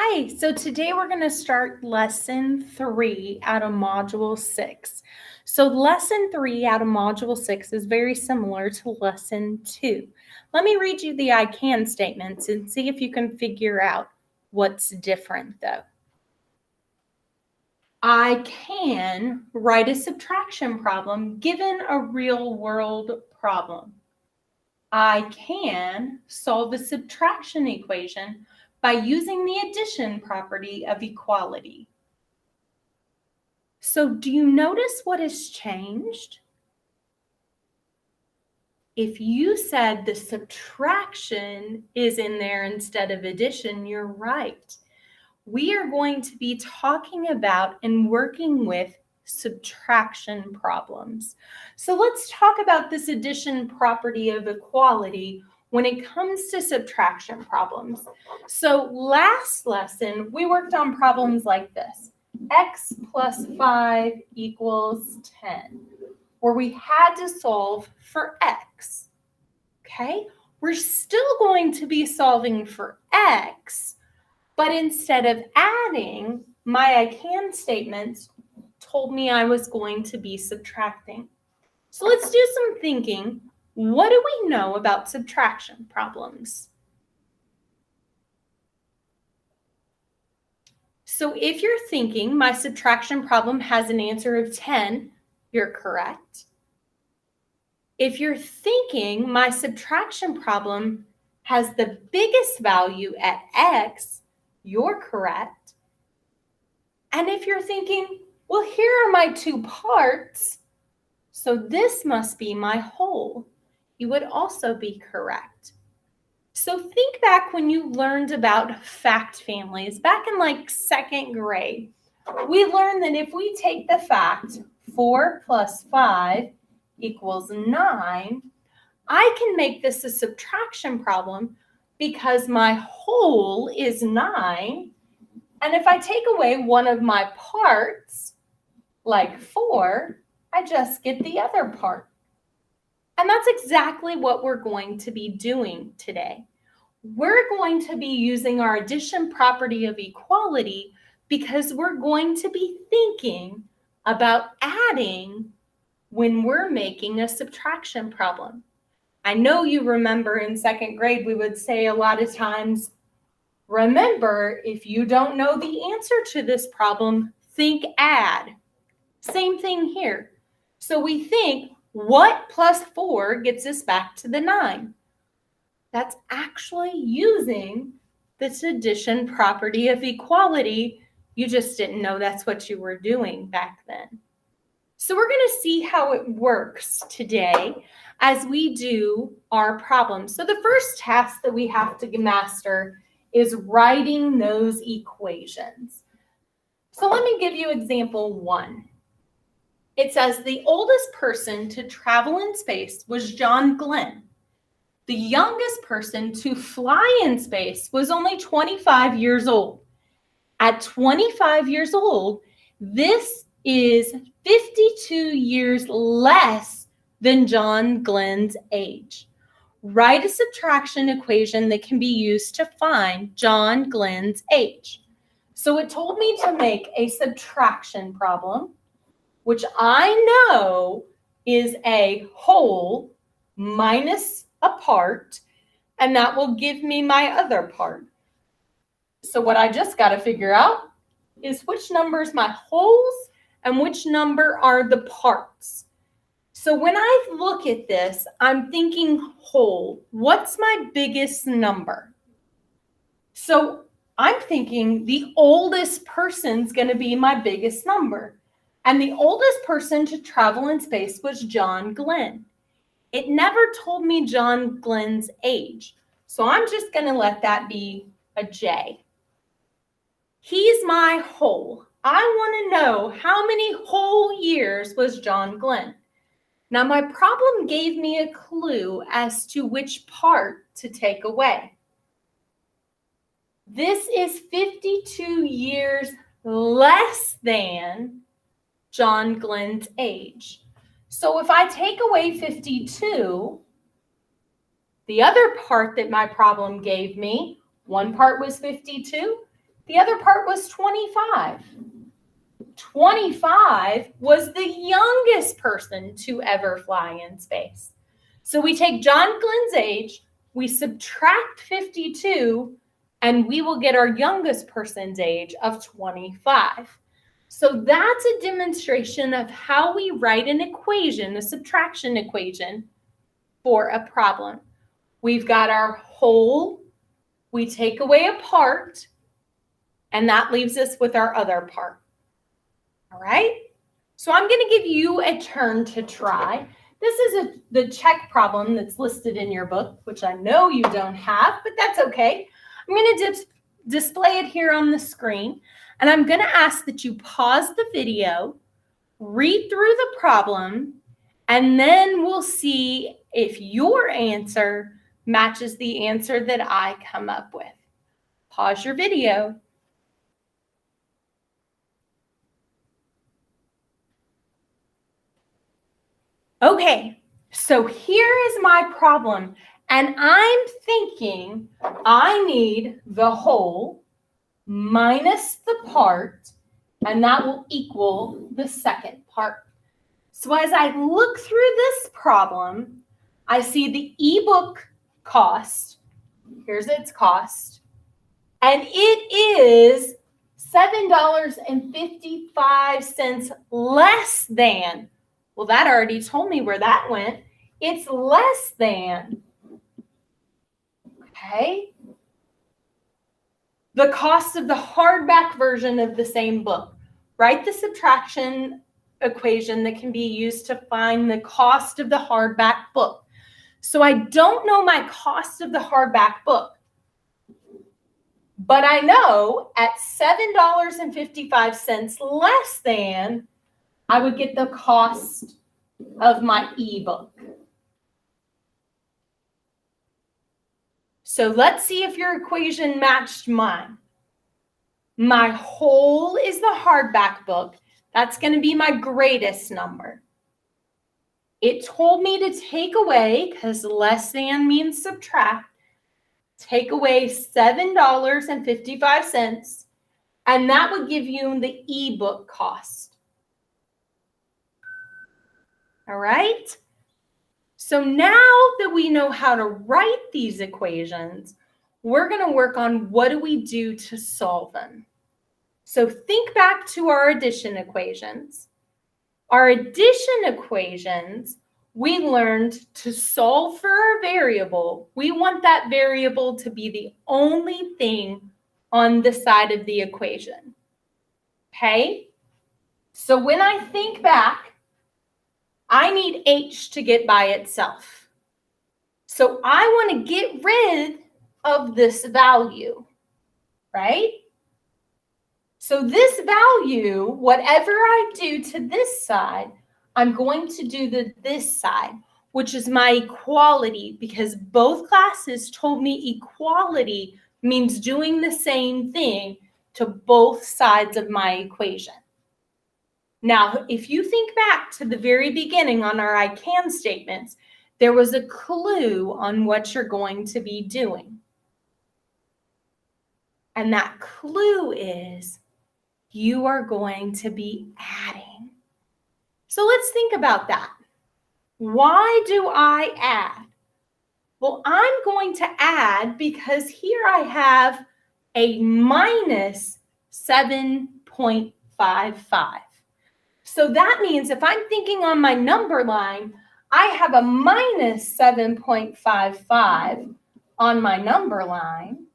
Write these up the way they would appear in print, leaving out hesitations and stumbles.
Hi, so today we're going to start lesson 3 out of module 6. So lesson 3 out of module 6 is very similar to lesson 2. Let me read you the I can statements and see if you can figure out what's different though. I can write a subtraction problem given a real world problem. I can solve a subtraction equation by using the addition property of equality. So do you notice what has changed? If you said the subtraction is in there instead of addition, you're right. We are going to be talking about and working with subtraction problems. So let's talk about this addition property of equality when it comes to subtraction problems. So last lesson, we worked on problems like this. X plus 5 equals 10, where we had to solve for X, okay? We're still going to be solving for X, but instead of adding, my I can statements told me I was going to be subtracting. So let's do some thinking. What do we know about subtraction problems? So if you're thinking my subtraction problem has an answer of 10, you're correct. If you're thinking my subtraction problem has the biggest value at X, you're correct. And if you're thinking, well, here are my two parts, so this must be my whole, you would also be correct. So think back when you learned about fact families, back in like second grade. We learned that if we take the fact 4 plus 5 equals 9, I can make this a subtraction problem because my whole is 9. And if I take away one of my parts, like 4, I just get the other part. And that's exactly what we're going to be doing today. We're going to be using our addition property of equality because we're going to be thinking about adding when we're making a subtraction problem. I know you remember in second grade, we would say a lot of times, remember, if you don't know the answer to this problem, think add. Same thing here. So we think, what plus 4 gets us back to the 9? That's actually using this addition property of equality. You just didn't know that's what you were doing back then. So we're going to see how it works today as we do our problems. So the first task that we have to master is writing those equations. So let me give you example 1. It says the oldest person to travel in space was John Glenn. The youngest person to fly in space was only 25 years old. At 25 years old, this is 52 years less than John Glenn's age. Write a subtraction equation that can be used to find John Glenn's age. So it told me to make a subtraction problem, which I know is a whole minus a part, and that will give me my other part. So what I just got to figure out is which number is my wholes and which number are the parts. So when I look at this, I'm thinking whole. What's my biggest number? So I'm thinking the oldest person's going to be my biggest number. And the oldest person to travel in space was John Glenn. It never told me John Glenn's age. So I'm just going to let that be a J. He's my whole. I want to know how many whole years was John Glenn. Now my problem gave me a clue as to which part to take away. This is 52 years less than John Glenn's age. So if I take away 52, the other part that my problem gave me, one part was 52, The other part was 25. 25 was the youngest person to ever fly in space. So we take John Glenn's age, we subtract 52, and we will get our youngest person's age of 25. So that's a demonstration of how we write an equation, a subtraction equation, for a problem. We've got our whole, we take away a part, and that leaves us with our other part. All right? So I'm going to give you a turn to try. This is the check problem that's listed in your book, which I know you don't have, but that's okay. I'm going to display it here on the screen, and I'm going to ask that you pause the video, read through the problem, and then we'll see if your answer matches the answer that I come up with. Pause your video. Okay, so here is my problem, and I'm thinking I need the whole minus the part, and that will equal the second part. So as I look through this problem, I see the ebook cost. Here's its cost, and it is $7.55 less than. Well, that already told me where that went. It's less than, okay, the cost of the hardback version of the same book. Write the subtraction equation that can be used to find the cost of the hardback book. So I don't know my cost of the hardback book, but I know at $7.55 less than, I would get the cost of my ebook. So let's see if your equation matched mine. My whole is the hardback book. That's going to be my greatest number. It told me to take away, because less than means subtract, take away $7.55, and that would give you the ebook cost. All right? So now that we know how to write these equations, we're going to work on what do we do to solve them. So think back to our addition equations. Our addition equations, we learned to solve for our variable. We want that variable to be the only thing on the side of the equation. Okay? So when I think back, I need h to get by itself. So I want to get rid of this value, right? So this value, whatever I do to this side, I'm going to do to this side, which is my equality, because both classes told me equality means doing the same thing to both sides of my equation. Now, if you think back to the very beginning on our I can statements, there was a clue on what you're going to be doing. And that clue is you are going to be adding. So let's think about that. Why do I add? Well, I'm going to add because here I have a minus 7.55. So that means if I'm thinking on my number line, I have a minus 7.55 on my number line.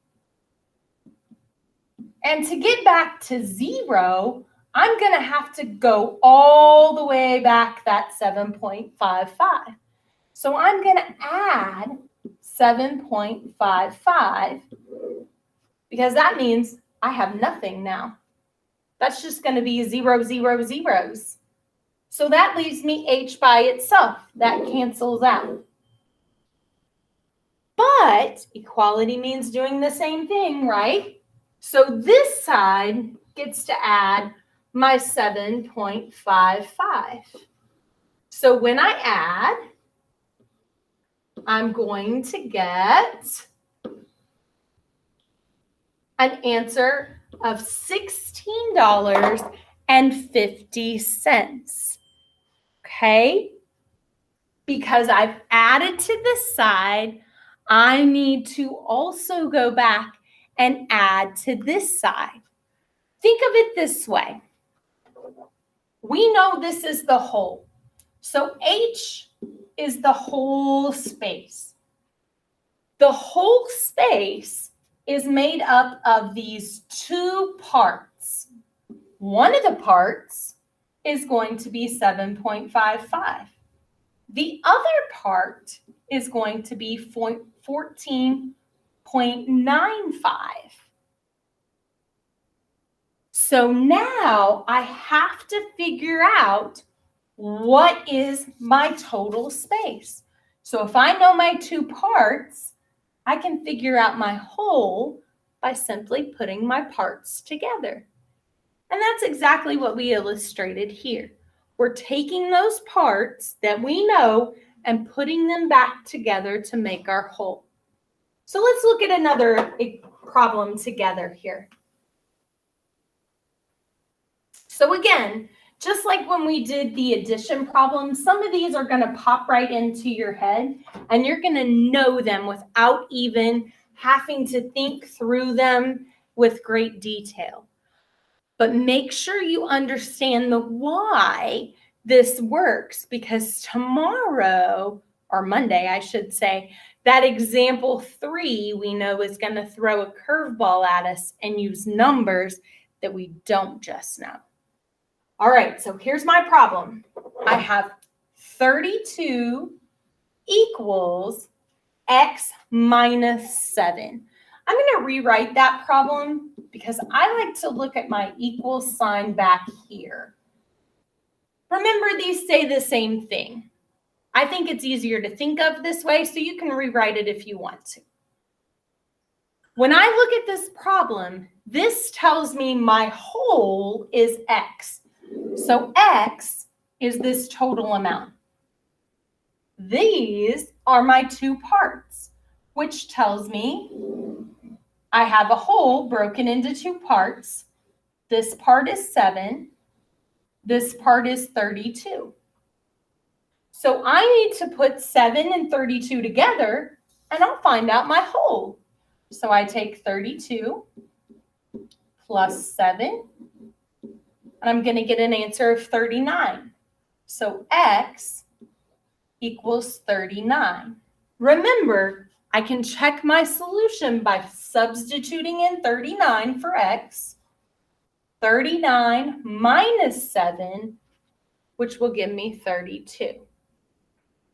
And to get back to 0, I'm going to have to go all the way back that 7.55. So I'm going to add 7.55 because that means I have nothing now. That's just going to be 0, 0, zeros. So that leaves me h by itself. That cancels out. But equality means doing the same thing, right? So this side gets to add my 7.55. So when I add, I'm going to get an answer of $16.50. Okay? Because I've added to this side, I need to also go back and add to this side. Think of it this way. We know this is the whole. So H is the whole space. The whole space is made up of these two parts. One of the parts is going to be 7.55. The other part is going to be 14.95. So now I have to figure out what is my total space. So if I know my two parts, I can figure out my whole by simply putting my parts together. And that's exactly what we illustrated here. We're taking those parts that we know and putting them back together to make our whole. So let's look at another problem together here. So again, just like when we did the addition problem, some of these are going to pop right into your head and you're going to know them without even having to think through them with great detail. But make sure you understand the why this works, because tomorrow, or Monday, I should say, that example 3 we know is going to throw a curveball at us and use numbers that we don't just know. All right, so here's my problem. I have 32 equals x minus 7. I'm going to rewrite that problem because I like to look at my equal sign back here. Remember, these say the same thing. I think it's easier to think of this way, so you can rewrite it if you want to. When I look at this problem, this tells me my whole is x. So x is this total amount. These are my two parts, which tells me I have a whole broken into two parts. This part is 7. This part is 32. So I need to put 7 and 32 together, and I'll find out my whole. So I take 32 plus 7, and I'm going to get an answer of 39. So x equals 39. Remember, I can check my solution by substituting in 39 for x. 39 minus 7, which will give me 32.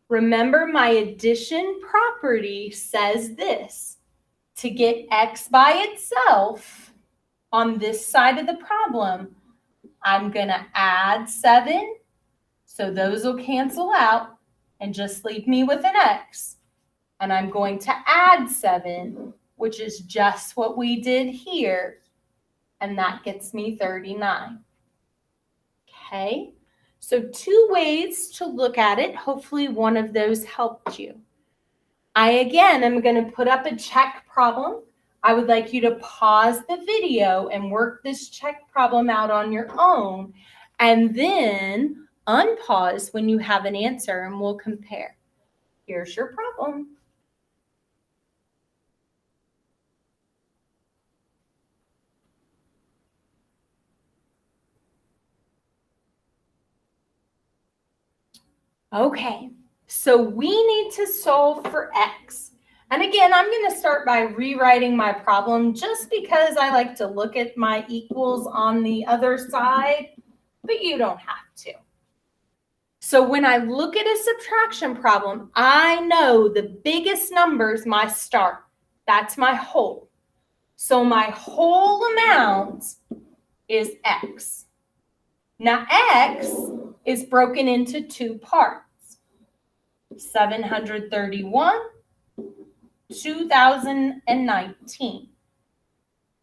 Remember, my addition property says this. To get x by itself on this side of the problem, I'm going to add 7. So those will cancel out and just leave me with an x. And I'm going to add 7, which is just what we did here. And that gets me 39. Okay, so 2 ways to look at it. Hopefully one of those helped you. I, again, am going to put up a check problem. I would like you to pause the video and work this check problem out on your own, and then unpause when you have an answer and we'll compare. Here's your problem. Okay, so we need to solve for x. And again, I'm going to start by rewriting my problem just because I like to look at my equals on the other side, but you don't have to. So when I look at a subtraction problem, I know the biggest number is my start. That's my whole. So my whole amount is x. Now x is broken into 2 parts. 731, 2019.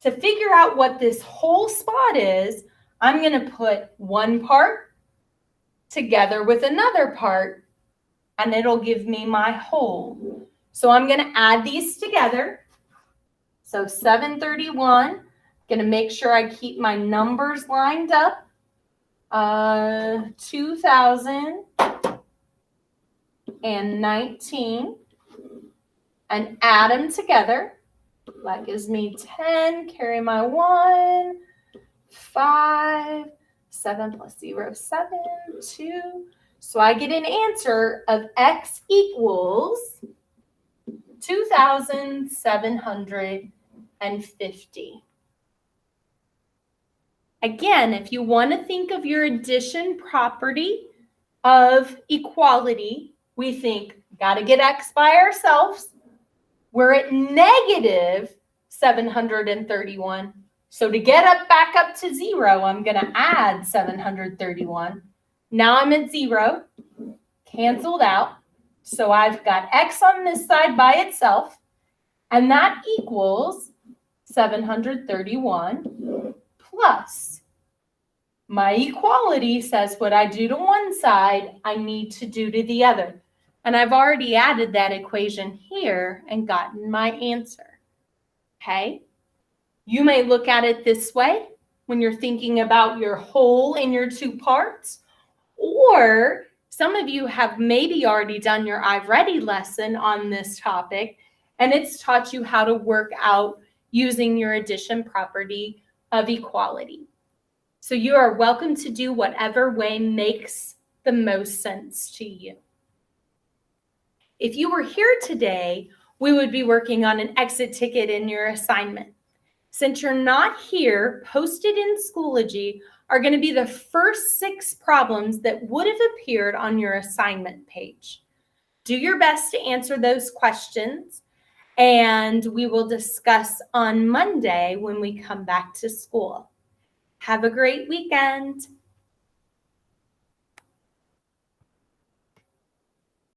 To figure out what this whole spot is, I'm going to put one part together with another part, and it'll give me my whole. So I'm going to add these together. So 731 Gonna make sure I keep my numbers lined up. 2019 and add them together. That gives me 10, carry my 1, 5, 7 plus 0, 7, 2. So I get an answer of x equals 2,750. Again, if you want to think of your addition property of equality, we think, got to get x by ourselves. We're at negative 731. So to get back up to 0, I'm going to add 731. Now I'm at 0, canceled out. So I've got x on this side by itself, and that equals 731 plus. My equality says what I do to one side, I need to do to the other. And I've already added that equation here and gotten my answer. Okay? You may look at it this way when you're thinking about your whole and your two parts, or some of you have maybe already done your I've Ready lesson on this topic, and it's taught you how to work out using your addition property of equality. So you are welcome to do whatever way makes the most sense to you. If you were here today, we would be working on an exit ticket in your assignment. Since you're not here, posted in Schoology are going to be the first 6 problems that would have appeared on your assignment page. Do your best to answer those questions, and we will discuss on Monday when we come back to school. Have a great weekend.